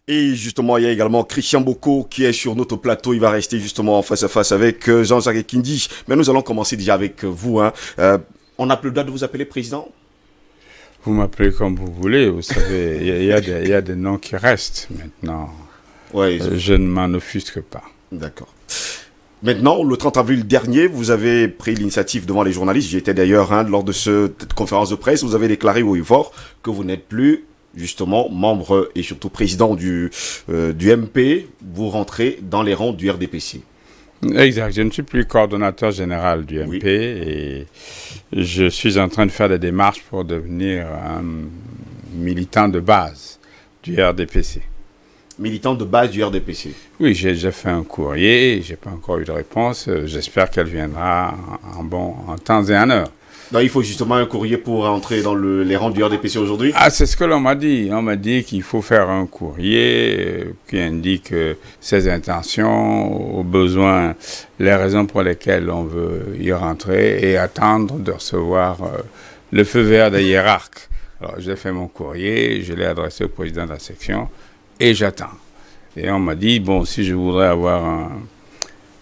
Et justement, il y a également Christian Boko qui est sur notre plateau. Il va rester justement en face à face avec Jean-Jacques Ekindi. Mais nous allons commencer déjà avec vous. On n'a plus le droit de vous appeler président? Vous m'appelez comme vous voulez. Vous savez, il y a des noms qui restent maintenant. Ouais, Je ne m'en offusque pas. d'accord. Maintenant, le 30 avril dernier, vous avez pris l'initiative devant les journalistes. J'y étais d'ailleurs lors de cette conférence de presse. Vous avez déclaré haut et fort que vous n'êtes plus justement membre et surtout président du MP. Vous rentrez dans les rangs du RDPC. Exact. Je ne suis plus coordonnateur général du MP Oui. et je suis en train de faire des démarches pour devenir un militant de base du RDPC. Militant de base du RDPC. Oui, j'ai fait un courrier, j'ai pas encore eu de réponse. J'espère qu'elle viendra en temps et en heure. Donc, il faut justement un courrier pour entrer dans les rangs du RDPC aujourd'hui. Ah, c'est ce que l'on m'a dit. On m'a dit qu'il faut faire un courrier qui indique ses intentions, au besoin, les raisons pour lesquelles on veut y rentrer et attendre de recevoir le feu vert des hiérarques. Alors, j'ai fait mon courrier, je l'ai adressé au président de la section et j'attends. Et on m'a dit, bon, si je voudrais avoir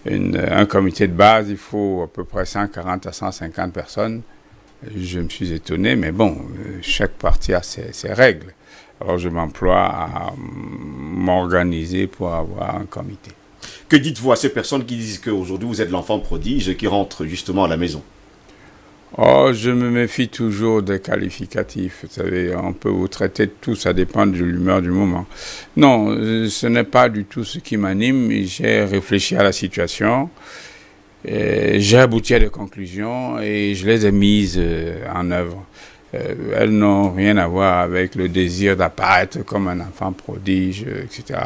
un comité de base, il faut à peu près 140 à 150 personnes. Je me suis étonné, mais bon, chaque parti a ses règles. Alors je m'emploie à m'organiser pour avoir un comité. Que dites-vous à ces personnes qui disent qu'aujourd'hui vous êtes l'enfant prodige qui rentre justement à la maison? Oh, je me méfie toujours des qualificatifs. Vous savez, on peut vous traiter de tout, ça dépend de l'humeur du moment. Non, ce n'est pas du tout ce qui m'anime. J'ai réfléchi à la situation. J'ai abouti à des conclusions et je les ai mises en œuvre. Elles n'ont rien à voir avec le désir d'apparaître comme un enfant prodige, etc.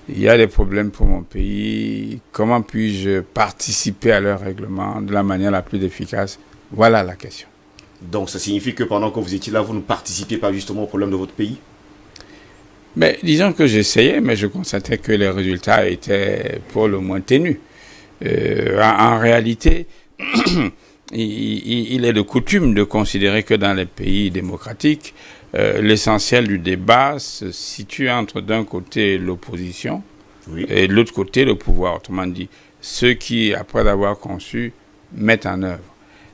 Il y a des problèmes pour mon pays. Comment puis-je participer à leur règlement de la manière la plus efficace? Voilà la question. Donc ça signifie que pendant que vous étiez là, vous ne participiez pas justement au problème de votre pays? Mais disons que j'essayais, mais je constatais que les résultats étaient pour le moins ténus. En réalité, il est de coutume de considérer que dans les pays démocratiques, l'essentiel du débat se situe entre d'un côté l'opposition et de l'autre côté le pouvoir. Autrement dit, ceux qui, après avoir conçu, mettent en œuvre.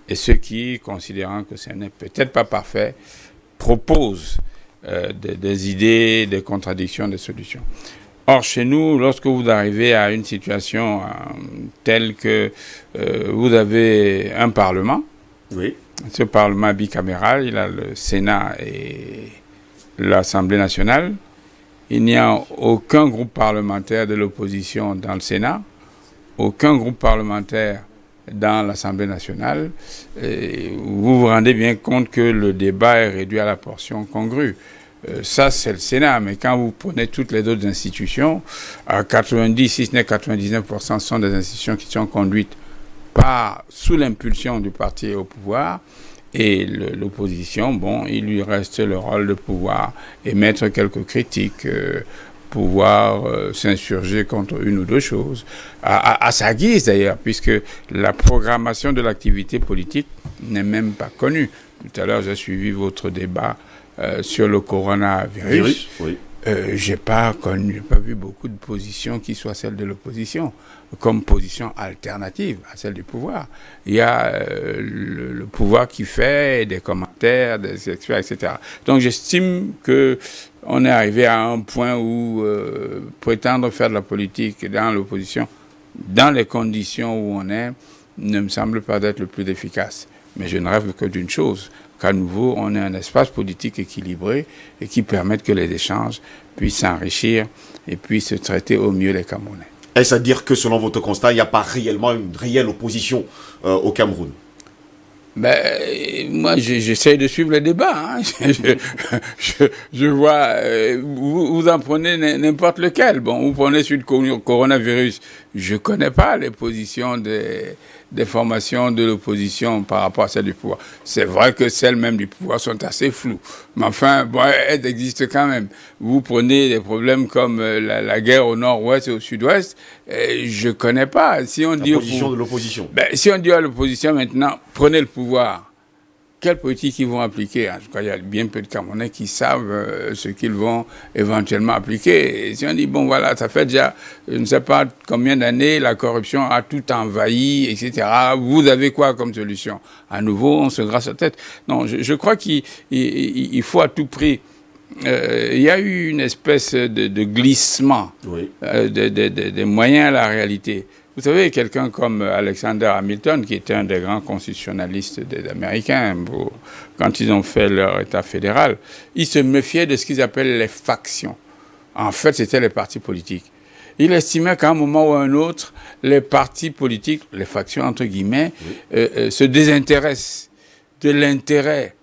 Et ceux qui, considérant que ce n'est peut-être pas parfait, proposent des idées, des contradictions, des solutions. Or, chez nous, lorsque vous arrivez à une situation telle que vous avez un Parlement, ce Parlement bicaméral, il a le Sénat et l'Assemblée nationale, il n'y a aucun groupe parlementaire de l'opposition dans le Sénat, aucun groupe parlementaire dans l'Assemblée nationale, vous vous rendez bien compte que le débat est réduit à la portion congrue. Ça, c'est le Sénat, mais quand vous prenez toutes les autres institutions, à 90, si ce n'est 99%, sont des institutions qui sont conduites sous l'impulsion du parti au pouvoir, et l'opposition, bon, il lui reste le rôle de pouvoir émettre quelques critiques, pouvoir s'insurger contre une ou deux choses, à sa guise d'ailleurs, puisque la programmation de l'activité politique n'est même pas connue. Tout à l'heure, j'ai suivi votre débat sur le coronavirus. J'ai pas vu beaucoup de positions qui soient celles de l'opposition, comme position alternative à celle du pouvoir. Il y a le pouvoir qui fait des commentaires, des experts, etc. Donc j'estime que on est arrivé à un point où prétendre faire de la politique dans l'opposition, dans les conditions où on est, ne me semble pas être le plus efficace. Mais je ne rêve que d'une chose, qu'à nouveau, on ait un espace politique équilibré et qui permette que les échanges puissent s'enrichir et puissent traiter au mieux les Camerounais. Est-ce à dire que, selon votre constat, il n'y a pas réellement une réelle opposition au Cameroun? Ben, moi, j'essaie de suivre le débat. Je vois, vous en prenez n'importe lequel. Bon, vous prenez sur le coronavirus. Je connais pas les positions des formations de l'opposition par rapport à celles du pouvoir. C'est vrai que celles même du pouvoir sont assez floues. Mais enfin, bon, elles existent quand même. Vous prenez des problèmes comme la guerre au nord-ouest et au sud-ouest. Je connais pas. Si on dit position de l'opposition. Ben, si on dit à l'opposition maintenant, prenez le pouvoir. quelle politique ils vont appliquer. En tout cas, il y a bien peu de Camerounais qui savent ce qu'ils vont éventuellement appliquer. Et si on dit, bon voilà, ça fait déjà, je ne sais pas combien d'années, la corruption a tout envahi, etc. Vous avez quoi comme solution? À nouveau, on se grasse la tête. Non, je crois qu'il faut à tout prix... il y a eu une espèce de glissement des moyens à la réalité. Vous savez, quelqu'un comme Alexander Hamilton, qui était un des grands constitutionnalistes américains, quand ils ont fait leur État fédéral, ils se méfiaient de ce qu'ils appellent les factions. En fait, c'était les partis politiques. Il estimait qu'à un moment ou à un autre, les partis politiques, les factions entre guillemets, se désintéressent de l'intérêt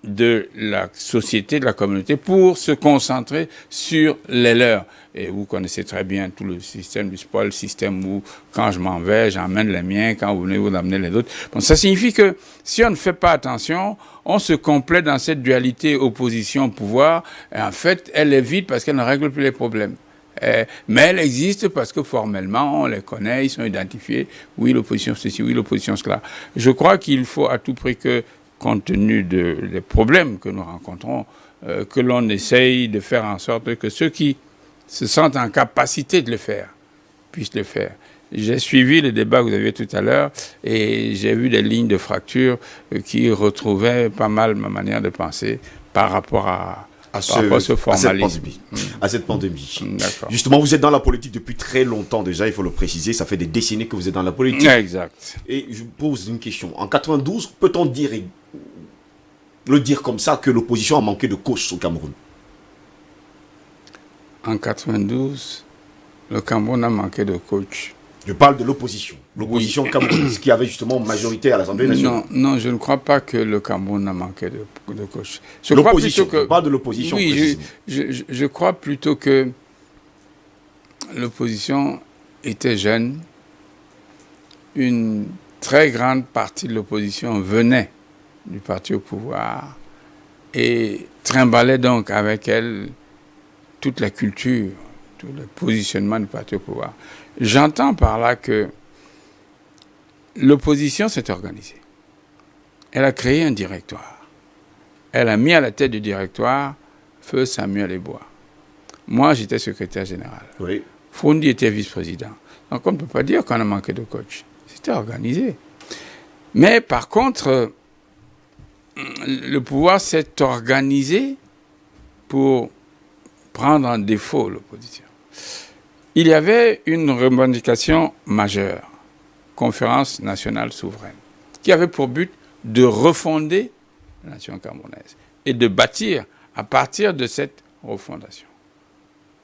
de la société, de la communauté, pour se concentrer sur les leurs. Et vous connaissez très bien tout le système du spoil, le système où, quand je m'en vais, j'emmène les miens, quand vous venez, vous amenez les autres. Bon, ça signifie que si on ne fait pas attention, on se complaît dans cette dualité opposition-pouvoir, et en fait, elle est vide parce qu'elle ne règle plus les problèmes. Mais elle existe parce que formellement, on les connaît, ils sont identifiés. Oui, l'opposition ceci, oui, l'opposition cela. Je crois qu'il faut à tout prix que, compte tenu des problèmes que nous rencontrons, que l'on essaye de faire en sorte que ceux qui se sentent en capacité de le faire puissent le faire. J'ai suivi le débat que vous aviez tout à l'heure et j'ai vu des lignes de fracture qui retrouvaient pas mal ma manière de penser par rapport à ce formalisme. À cette pandémie. Justement, vous êtes dans la politique depuis très longtemps déjà, il faut le préciser. Ça fait des décennies que vous êtes dans la politique. Exact. Et je vous pose une question. En 92, peut-on le dire comme ça, que l'opposition a manqué de coach au Cameroun? En 92, le Cameroun a manqué de coach. Je parle de l'opposition. L'opposition camerounaise qui avait justement majorité à l'Assemblée nationale. Non, je ne crois pas que le Cameroun a manqué de coach. L'opposition, je parle de l'opposition. Oui, je crois plutôt que l'opposition était jeune. Une très grande partie de l'opposition venait du parti au pouvoir et trimballait donc avec elle toute la culture, tout le positionnement du parti au pouvoir. J'entends par là que l'opposition s'est organisée. Elle a créé un directoire. Elle a mis à la tête du directoire feu Samuel Eboa. Moi, j'étais secrétaire général. Oui. Foundi était vice-président. Donc, on ne peut pas dire qu'on a manqué de coach. C'était organisé. Mais par contre, le pouvoir s'est organisé pour prendre en défaut l'opposition. Il y avait une revendication majeure, Conférence nationale souveraine, qui avait pour but de refonder la nation camerounaise et de bâtir à partir de cette refondation.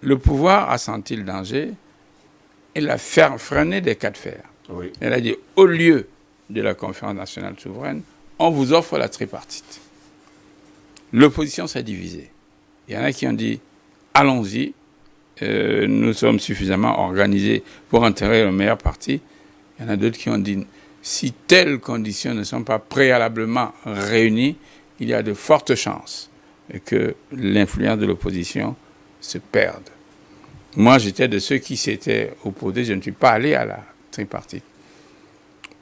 Le pouvoir a senti le danger et l'a freiné des cas de fer. Oui. Elle a dit, au lieu de la Conférence nationale souveraine, on vous offre la tripartite. L'opposition s'est divisée. Il y en a qui ont dit, allons-y, nous sommes suffisamment organisés pour enterrer le meilleur parti. Il y en a d'autres qui ont dit, si telles conditions ne sont pas préalablement réunies, il y a de fortes chances que l'influence de l'opposition se perde. Moi, j'étais de ceux qui s'étaient opposés. Je ne suis pas allé à la tripartite.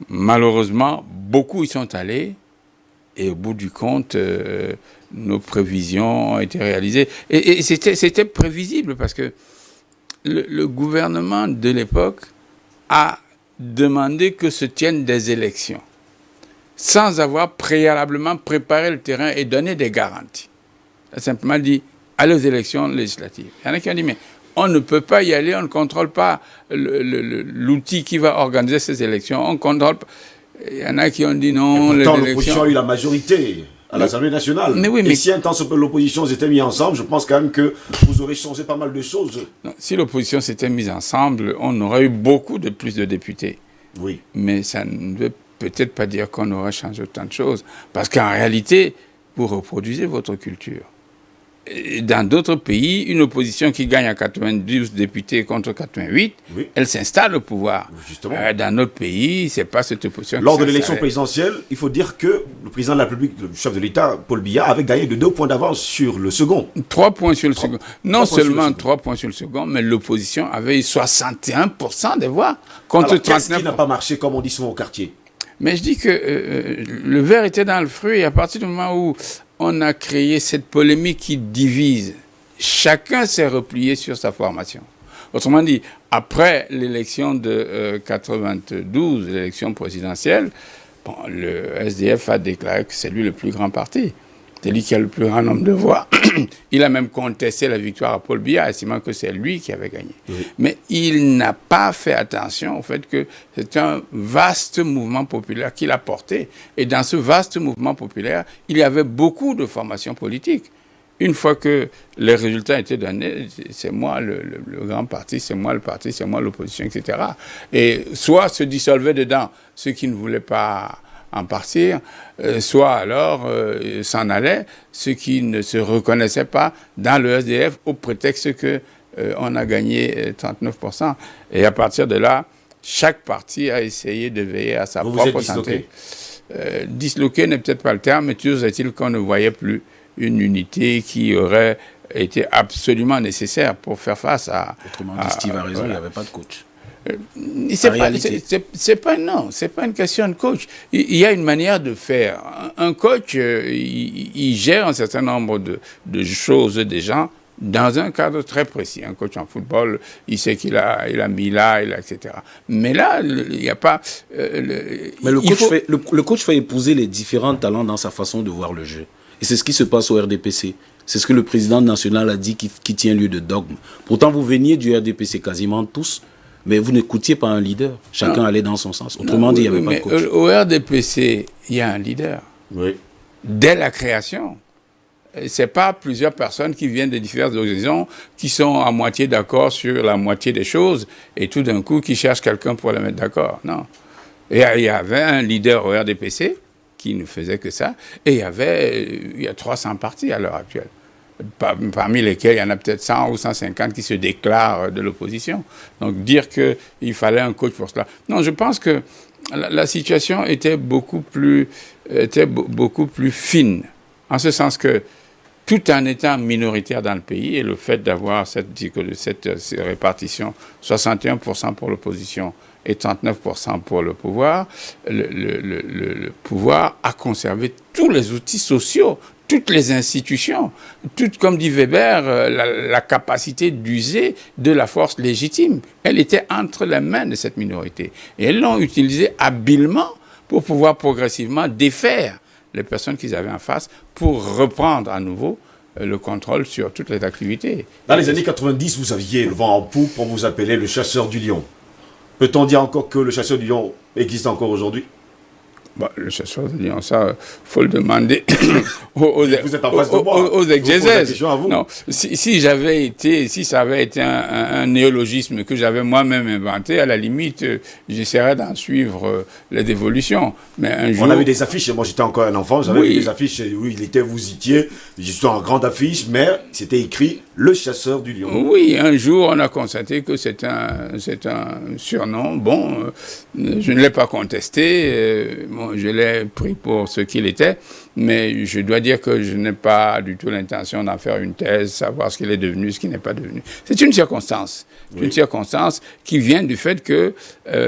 Malheureusement, beaucoup y sont allés et au bout du compte, nos prévisions ont été réalisées. Et c'était prévisible parce que le gouvernement de l'époque a demandé que se tiennent des élections sans avoir préalablement préparé le terrain et donné des garanties. Il a simplement dit, allez aux élections législatives. Il y en a qui ont dit, mais on ne peut pas y aller, on ne contrôle pas l'outil qui va organiser ces élections, on contrôle pas. Il y en a qui ont dit non. Et pourtant, l'opposition a eu la majorité à l'Assemblée nationale. Mais oui, et si un temps l'opposition s'était mise ensemble, je pense quand même que vous aurez changé pas mal de choses. Non, si l'opposition s'était mise ensemble, on aurait eu beaucoup de plus de députés. Oui. Mais ça ne veut peut-être pas dire qu'on aurait changé autant de choses. Parce qu'en réalité, vous reproduisez votre culture. Et dans d'autres pays, une opposition qui gagne à 92 députés contre 88, oui, elle s'installe au pouvoir. Justement. Dans notre pays, c'est pas cette opposition. Lors de l'élection présidentielle, il faut dire que le président de la République, le chef de l'État, Paul Biya, avait gagné de 2 points d'avance sur le second. 3 points sur le second. Non seulement 3 points sur le second, mais l'opposition avait eu 61% des voix contre 39%. Qu'est-ce qui n'a pas marché, comme on dit souvent au quartier? Mais je dis que le ver était dans le fruit, et à partir du moment où on a créé cette polémique qui divise, chacun s'est replié sur sa formation. Autrement dit, après l'élection de 92, l'élection présidentielle, bon, le SDF a déclaré que c'est lui le plus grand parti. C'est lui qui a le plus grand nombre de voix. Il a même contesté la victoire à Paul Biya, estimant que c'est lui qui avait gagné. Oui. Mais il n'a pas fait attention au fait que c'est un vaste mouvement populaire qu'il a porté. Et dans ce vaste mouvement populaire, il y avait beaucoup de formations politiques. Une fois que les résultats étaient donnés, c'est moi le grand parti, c'est moi le parti, c'est moi l'opposition, etc. Et soit se dissolvaient dedans ceux qui ne voulaient pas en partir, soit alors s'en allaient ceux qui ne se reconnaissaient pas dans le SDF au prétexte qu'on a gagné 39%. Et à partir de là, chaque parti a essayé de veiller à sa propre santé. Disloqué n'est peut-être pas le terme, mais toujours est-il qu'on ne voyait plus une unité qui aurait été absolument nécessaire pour faire face à... Autrement dit, Steve a raison, il n'y avait pas de coach. C'est pas une question de coach. Il y a une manière de faire. Un coach, il gère un certain nombre de choses, des gens, dans un cadre très précis. Un coach en football, il sait qu'il a mis là, etc. Mais là, il n'y a pas... Mais le coach fait épouser les différents talents dans sa façon de voir le jeu. Et c'est ce qui se passe au RDPC. C'est ce que le président national a dit qui tient lieu de dogme. Pourtant, vous veniez du RDPC quasiment tous, mais vous n'écoutiez pas un leader. Chacun allait dans son sens. Autrement dit, il n'y avait pas de coach. Au RDPC, il y a un leader. Oui. Dès la création. Ce n'est pas plusieurs personnes qui viennent de diverses horizons, qui sont à moitié d'accord sur la moitié des choses, et tout d'un coup, qui cherchent quelqu'un pour les mettre d'accord. Non. Et il y avait un leader au RDPC qui ne faisait que ça, et il y a 300 partis à l'heure actuelle, parmi lesquels il y en a peut-être 100 ou 150 qui se déclarent de l'opposition. Donc dire qu'il fallait un coach pour cela. Non, je pense que la situation était beaucoup plus fine, en ce sens que tout en étant minoritaire dans le pays, et le fait d'avoir cette répartition, 61% pour l'opposition, et 39% pour le pouvoir, le pouvoir a conservé tous les outils sociaux, toutes les institutions, comme dit Weber, la capacité d'user de la force légitime. Elle était entre les mains de cette minorité. Et elles l'ont utilisée habilement pour pouvoir progressivement défaire les personnes qu'ils avaient en face pour reprendre à nouveau le contrôle sur toutes les activités. Dans les années 90, vous aviez le vent en poupe, on vous appelait le chasseur du lion. Peut-on dire encore que le chasseur du lion existe encore aujourd'hui? Le chasseur de lion, ça, faut le demander aux exégèses. Non, si ça avait été un néologisme que j'avais moi-même inventé, à la limite, j'essaierais d'en suivre les évolutions. Mais un jour... On avait des affiches, moi j'étais encore un enfant, j'avais vu des affiches où vous étiez, j'étais en grande affiche, mais c'était écrit « Le chasseur du lion ». Oui, un jour on a constaté que c'est un surnom. Bon, je ne l'ai pas contesté, je l'ai pris pour ce qu'il était, mais je dois dire que je n'ai pas du tout l'intention d'en faire une thèse, savoir ce qu'il est devenu, ce qu'il n'est pas devenu. C'est une circonstance. Une circonstance qui vient du fait que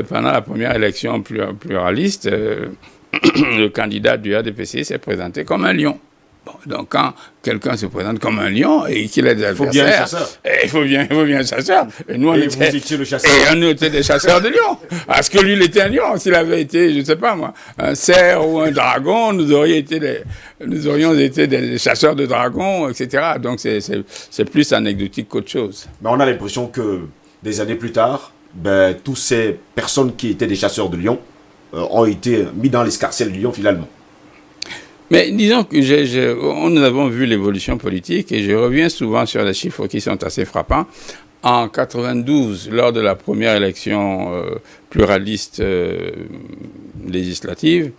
pendant la première élection pluraliste, le candidat du RDPC s'est présenté comme un lion. Bon, donc quand quelqu'un se présente comme un lion et qu'il est des adversaires, il faut bien un chasseur. Et nous, on était des chasseurs de lions. Parce que lui, il était un lion. S'il avait été, je ne sais pas moi, un cerf ou un dragon, nous aurions été des chasseurs de dragons, etc. Donc c'est plus anecdotique qu'autre chose. Mais on a l'impression que des années plus tard, toutes ces personnes qui étaient des chasseurs de lions ont été mis dans l'escarcelle du lion finalement. Mais disons que nous avons vu l'évolution politique et je reviens souvent sur les chiffres qui sont assez frappants. En 92, lors de la première élection pluraliste législative,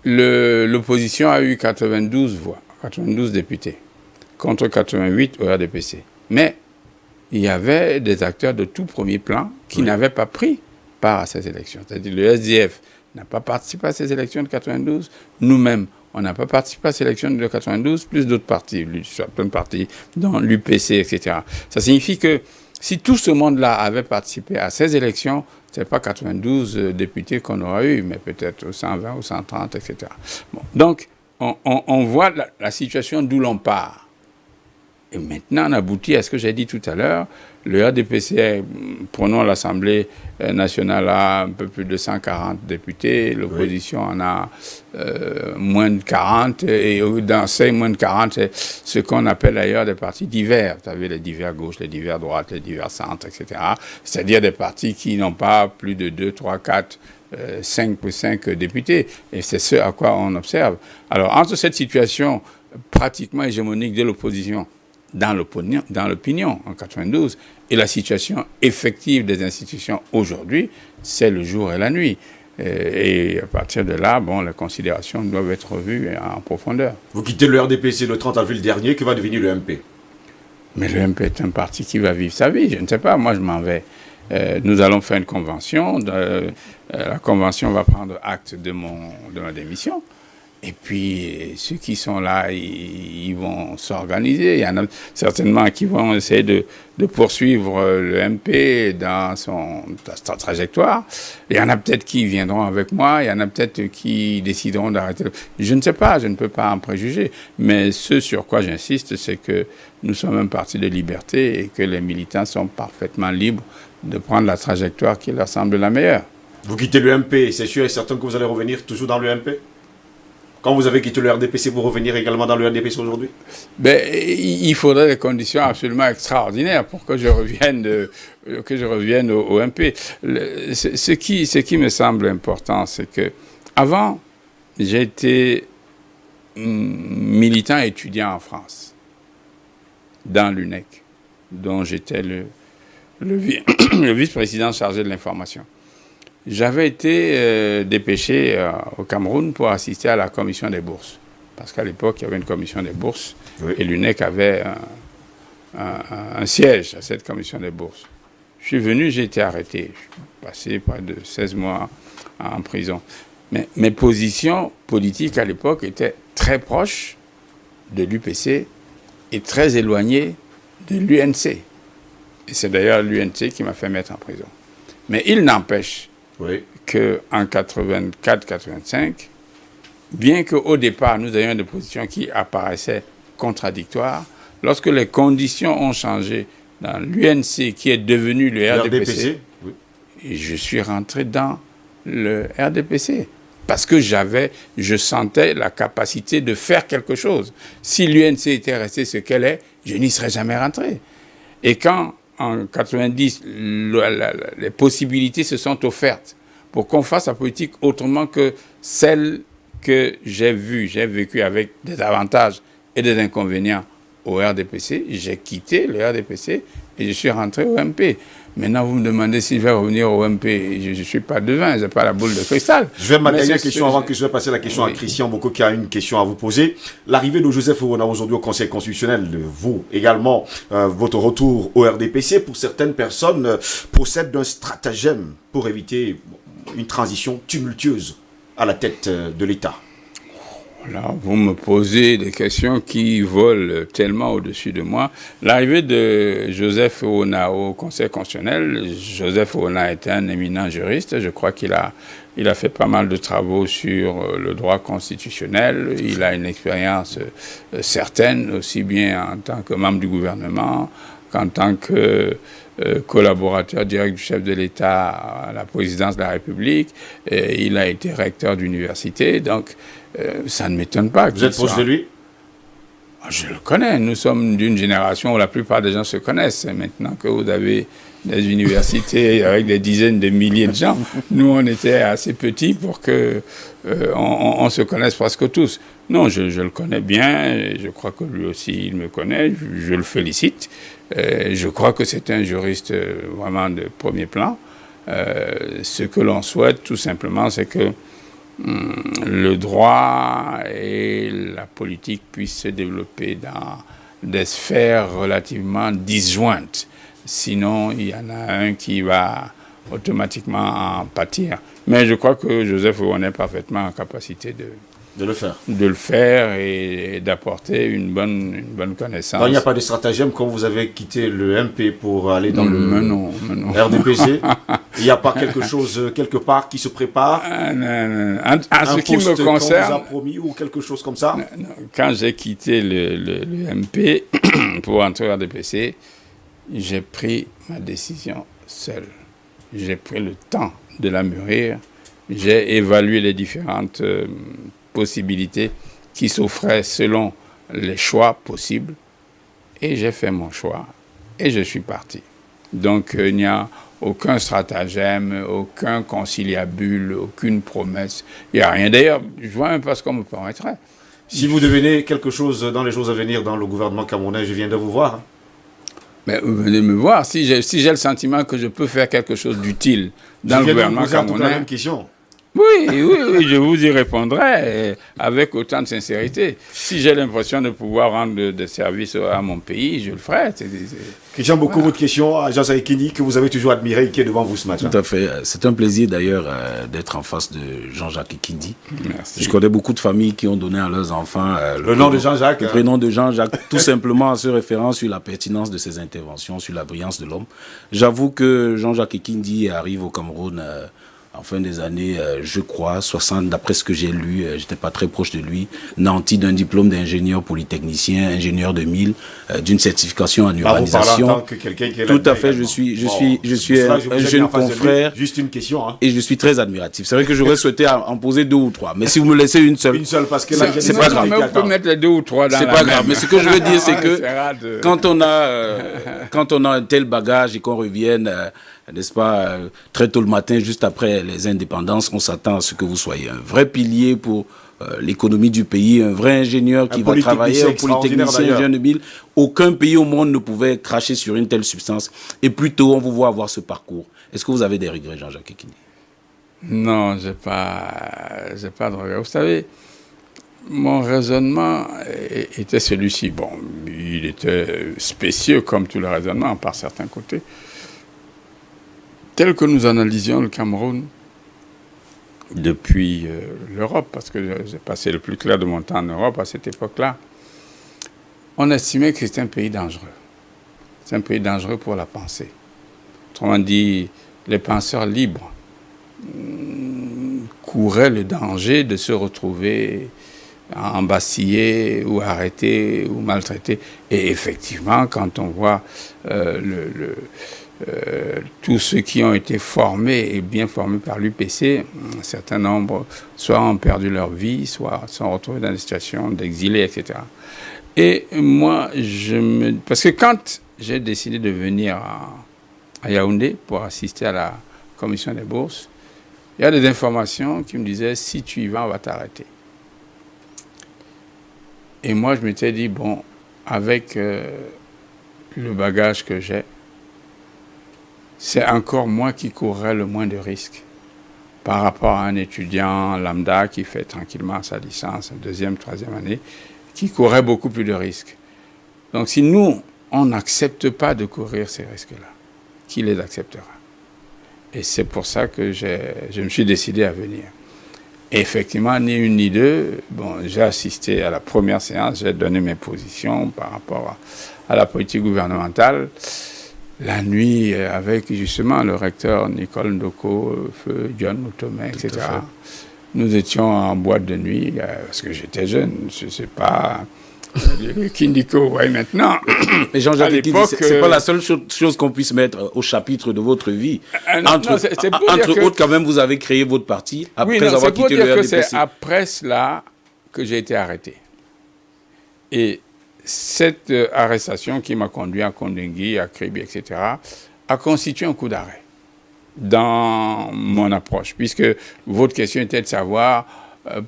l'opposition a eu 92 voix, 92 députés, contre 88 au RDPC. Mais il y avait des acteurs de tout premier plan qui n'avaient pas pris part à ces élections. C'est-à-dire le SDF n'a pas participé à ces élections de 92. Nous-mêmes, on n'a pas participé à ces élections de 92, plus d'autres partis, certains partis, dont l'UPC, etc. Ça signifie que Si tout ce monde-là avait participé à ces élections, ce n'est pas 92 députés qu'on aura eu, mais peut-être 120 ou 130, etc. Bon. Donc, on voit la situation d'où l'on part. Et maintenant, on aboutit à ce que j'ai dit tout à l'heure. Le RDPC, prenons l'Assemblée nationale, a un peu plus de 140 députés. L'opposition en a moins de 40. Et dans ces moins de 40, c'est ce qu'on appelle ailleurs des partis divers. Vous savez, les divers gauche, les divers droite, les divers centre, etc. C'est-à-dire des partis qui n'ont pas plus de 2, 3, 4, 5 députés. Et c'est ce à quoi on observe. Alors, entre cette situation pratiquement hégémonique de l'opposition, dans l'opinion en 92, et la situation effective des institutions aujourd'hui, c'est le jour et la nuit. Et à partir de là, les considérations doivent être revues en profondeur. Vous quittez le RDPC le 30 avril dernier, que va devenir le MP? Mais le MP est un parti qui va vivre sa vie, je ne sais pas, moi je m'en vais. Nous allons faire une convention, la convention va prendre acte de ma démission. Et puis, ceux qui sont là, ils vont s'organiser. Il y en a certainement qui vont essayer de poursuivre le MP dans sa trajectoire. Il y en a peut-être qui viendront avec moi. Il y en a peut-être qui décideront d'arrêter. Je ne sais pas, je ne peux pas en préjuger. Mais ce sur quoi j'insiste, c'est que nous sommes un parti de liberté et que les militants sont parfaitement libres de prendre la trajectoire qui leur semble la meilleure. Vous quittez le MP, c'est sûr et certain que vous allez revenir toujours dans le MP? Quand vous avez quitté le RDPC, vous revenir également dans le RDPC aujourd'hui? Il faudrait des conditions absolument extraordinaires pour que je revienne au MP. Ce qui me semble important, c'est que avant, j'ai été militant étudiant en France, dans l'UNEC, dont j'étais le vice-président chargé de l'information. J'avais été dépêché au Cameroun pour assister à la commission des bourses. Parce qu'à l'époque, il y avait une commission des bourses. Oui. Et l'UNEC avait un siège à cette commission des bourses. Je suis venu, j'ai été arrêté. Je suis passé près de 16 mois en prison. Mais mes positions politiques à l'époque étaient très proches de l'UPC et très éloignées de l'UNC. Et c'est d'ailleurs l'UNC qui m'a fait mettre en prison. Mais il n'empêche qu'en 84-85, bien qu'au départ, nous ayons des positions qui apparaissaient contradictoires, lorsque les conditions ont changé dans l'UNC, qui est devenu le RDPC, je suis rentré dans le RDPC. Parce que je sentais la capacité de faire quelque chose. Si l'UNC était restée ce qu'elle est, je n'y serais jamais rentré. Et quand, en 90, les possibilités se sont offertes pour qu'on fasse la politique autrement que celle que j'ai vécue avec des avantages et des inconvénients au RDPC. J'ai quitté le RDPC et je suis rentré au MP. Maintenant, vous me demandez si je vais revenir au MP. Je ne suis pas devin, je n'ai pas la boule de cristal. Je vais ma dernière question avant que je vais passer la question à Christian Boko qui a une question à vous poser. L'arrivée de Joseph Orona aujourd'hui au Conseil constitutionnel, vous également, votre retour au RDPC, pour certaines personnes, procède d'un stratagème pour éviter une transition tumultueuse à la tête de l'État. Là, vous me posez des questions qui volent tellement au-dessus de moi. L'arrivée de Joseph Orona au Conseil constitutionnel, Joseph Orona était un éminent juriste. Je crois qu'il a fait pas mal de travaux sur le droit constitutionnel. Il a une expérience certaine, aussi bien en tant que membre du gouvernement qu'en tant que collaborateur direct du chef de l'État à la présidence de la République. Il a été recteur d'université, donc ça ne m'étonne pas. Vous êtes proche de lui? Je le connais. Nous sommes d'une génération où la plupart des gens se connaissent. Et maintenant que vous avez des universités avec des dizaines de milliers de gens, nous, on était assez petits pour que on se connaisse presque tous. Non, je le connais bien. Et je crois que lui aussi, il me connaît. Je le félicite. Je crois que c'est un juriste vraiment de premier plan. Ce que l'on souhaite, tout simplement, c'est que le droit et la politique puissent se développer dans des sphères relativement disjointes. Sinon, il y en a un qui va automatiquement en pâtir. Mais je crois que Joseph Orona est parfaitement en capacité de le faire et d'apporter une bonne connaissance. Donc, il n'y a pas de stratagème quand vous avez quitté le MP pour aller dans non. RDPC. Il n'y a pas quelque chose quelque part qui se prépare. En ce qui me concerne, qu'on vous a promis ou quelque chose comme ça. Non. Quand j'ai quitté le MP pour entrer au RDPC, j'ai pris ma décision seul. J'ai pris le temps de la mûrir. J'ai évalué les différentes possibilités qui s'offraient selon les choix possibles. Et j'ai fait mon choix. Et je suis parti. Donc, il n'y a aucun stratagème, aucun conciliabule, aucune promesse. Il n'y a rien. D'ailleurs, je ne vois même pas ce qu'on me permettrait. Si vous devenez quelque chose dans les jours à venir dans le gouvernement camerounais, je viendrai vous voir. Mais venez me voir. Si j'ai le sentiment que je peux faire quelque chose d'utile dans le gouvernement camerounais. La même question. Oui, je vous y répondrai avec autant de sincérité. Si j'ai l'impression de pouvoir rendre des services à mon pays, je le ferai. Christian, beaucoup votre question à Jean-Jacques Ekini, que vous avez toujours admiré et qui est devant vous ce matin. Tout à fait. C'est un plaisir d'ailleurs d'être en face de Jean-Jacques Ekini. Merci. Je connais beaucoup de familles qui ont donné à leurs enfants le nom de Jean-Jacques. Le prénom de Jean-Jacques, tout simplement en se référant sur la pertinence de ses interventions, sur la brillance de l'homme. J'avoue que Jean-Jacques Ekini arrive au Cameroun en fin des années, je crois, 60, d'après ce que j'ai lu, j'étais pas très proche de lui, nanti d'un diplôme d'ingénieur polytechnicien, ingénieur de mille, d'une certification en urbanisation. Tout à fait, je suis un jeune confrère. Juste une question. Et je suis très admiratif. C'est vrai que j'aurais souhaité en poser 2 ou 3, mais si vous me laissez une seule. Une seule, parce que là, c'est pas grave. Mais vous pouvez mettre les 2 ou 3 dans c'est la pas même. grave. Mais ce que je veux dire, c'est que quand on a un tel bagage et qu'on revienne, n'est-ce pas, très tôt le matin, juste après les indépendances, on s'attend à ce que vous soyez un vrai pilier pour l'économie du pays, un vrai ingénieur qui va travailler, un polytechnicien, ingénieur de mille. Aucun pays au monde ne pouvait cracher sur une telle substance. Et plutôt, on vous voit avoir ce parcours. Est-ce que vous avez des regrets, Jean-Jacques Ekini? Non, j'ai pas de regrets. Vous savez, mon raisonnement était celui-ci. Bon, il était spécieux comme tout le raisonnement par certains côtés. Tel que nous analysions le Cameroun depuis l'Europe, parce que j'ai passé le plus clair de mon temps en Europe à cette époque-là, on estimait que c'était un pays dangereux. C'est un pays dangereux pour la pensée. Autrement dit, les penseurs libres couraient le danger de se retrouver embasillés ou arrêtés ou maltraités. Et effectivement, quand on voit tous ceux qui ont été formés et bien formés par l'UPC, un certain nombre soit ont perdu leur vie, soit sont retrouvés dans des situations d'exilés, etc. Et moi, parce que quand j'ai décidé de venir à Yaoundé pour assister à la commission des bourses, il y a des informations qui me disaient, si tu y vas, on va t'arrêter. Et moi, je m'étais dit, bon, avec le bagage que j'ai, c'est encore moi qui courrais le moins de risques par rapport à un étudiant lambda qui fait tranquillement sa licence, deuxième, troisième année, qui courait beaucoup plus de risques. Donc si nous, on n'accepte pas de courir ces risques-là, qui les acceptera? Et c'est pour ça que je me suis décidé à venir. Et effectivement, ni une ni deux, bon, j'ai assisté à la première séance, j'ai donné mes positions par rapport à la politique gouvernementale. La nuit, avec justement le recteur Nicole Ndoko, Feu John Moutomé, etc. Nous étions en boîte de nuit, parce que j'étais jeune, je ne sais pas le Kindiko, vous voyez maintenant. Mais Jean-Jacques, c'est pas la seule chose qu'on puisse mettre au chapitre de votre vie. Entre autres, quand même, vous avez créé votre parti après avoir quitté le RDPC. C'est après cela que j'ai été arrêté. Et cette arrestation qui m'a conduit à Kondengui, à Kribi, etc., a constitué un coup d'arrêt dans mon approche, puisque votre question était de savoir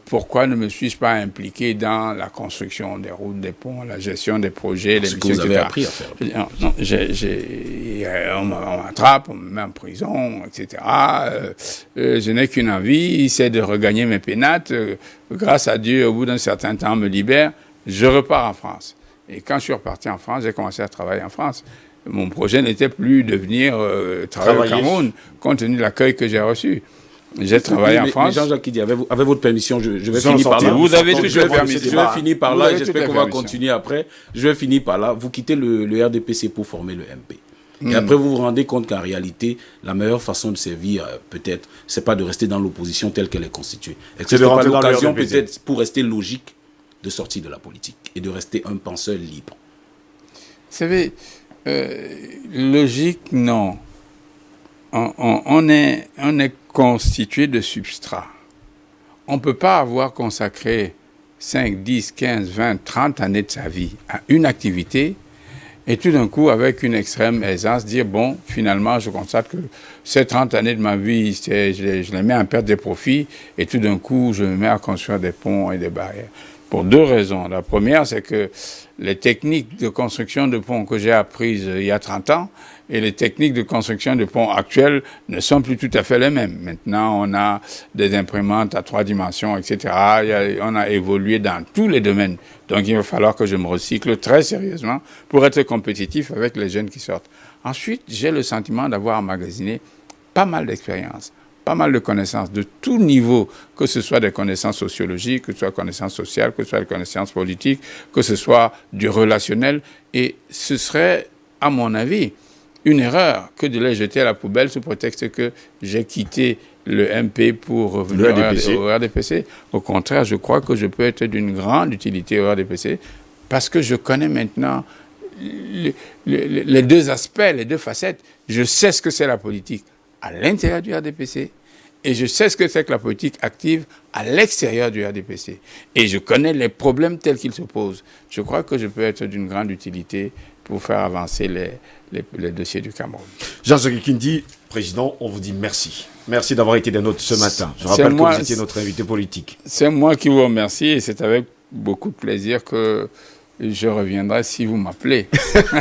pourquoi ne me suis-je pas impliqué dans la construction des routes, des ponts, la gestion des projets, les missions, etc. Ce que vous avez appris à faire. Non, on m'attrape, on me met en prison, etc. Je n'ai qu'une envie, c'est de regagner mes pénates. Grâce à Dieu, au bout d'un certain temps, on me libère. Je repars en France. Et quand je suis reparti en France, j'ai commencé à travailler en France. Mon projet n'était plus de venir travailler au Cameroun, compte tenu de l'accueil que j'ai reçu. J'ai travaillé en France. Jean-Jacques Kidi, avec votre permission, je vais finir par là. Vous avez toutes les permissions. Je vais finir par là, j'espère qu'on va continuer après. Je vais finir par là. Vous quittez le RDPC pour former le MP. Et après, vous vous rendez compte qu'en réalité, la meilleure façon de servir, peut-être, c'est pas de rester dans l'opposition telle qu'elle est constituée. C'est de pas l'occasion, peut-être, pour rester logique, de sortir de la politique et de rester un penseur libre. Vous savez, logique, non. On est constitué de substrats. On ne peut pas avoir consacré 5, 10, 15, 20, 30 années de sa vie à une activité et tout d'un coup, avec une extrême aisance, dire, bon, finalement, je constate que ces 30 années de ma vie, je les mets en perte de profit et tout d'un coup, je me mets à construire des ponts et des barrières. Pour deux raisons. La première, c'est que les techniques de construction de ponts que j'ai apprises il y a 30 ans et les techniques de construction de ponts actuelles ne sont plus tout à fait les mêmes. Maintenant, on a des imprimantes à 3 dimensions, etc. On a évolué dans tous les domaines. Donc, il va falloir que je me recycle très sérieusement pour être compétitif avec les jeunes qui sortent. Ensuite, j'ai le sentiment d'avoir emmagasiné pas mal d'expériences, pas mal de connaissances de tout niveau, que ce soit des connaissances sociologiques, que ce soit des connaissances sociales, que ce soit des connaissances politiques, que ce soit du relationnel. Et ce serait, à mon avis, une erreur que de les jeter à la poubelle sous prétexte que j'ai quitté le MP pour revenir au RDPC. Au contraire, je crois que je peux être d'une grande utilité au RDPC parce que je connais maintenant les deux aspects, les deux facettes. Je sais ce que c'est la politique à l'intérieur du RDPC et je sais ce que c'est que la politique active à l'extérieur du RDPC. Et je connais les problèmes tels qu'ils se posent. Je crois que je peux être d'une grande utilité pour faire avancer les dossiers du Cameroun. Jean-Jacques Kindi, Président, on vous dit merci. Merci d'avoir été des nôtres ce matin. Je rappelle que vous étiez notre invité politique. C'est moi qui vous remercie et c'est avec beaucoup de plaisir que je reviendrai si vous m'appelez.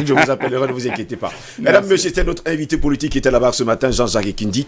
Je vous appellerai, ne vous inquiétez pas. Mesdames, Messieurs, c'était notre invité politique qui était là-bas ce matin, Jean-Jacques Kindi.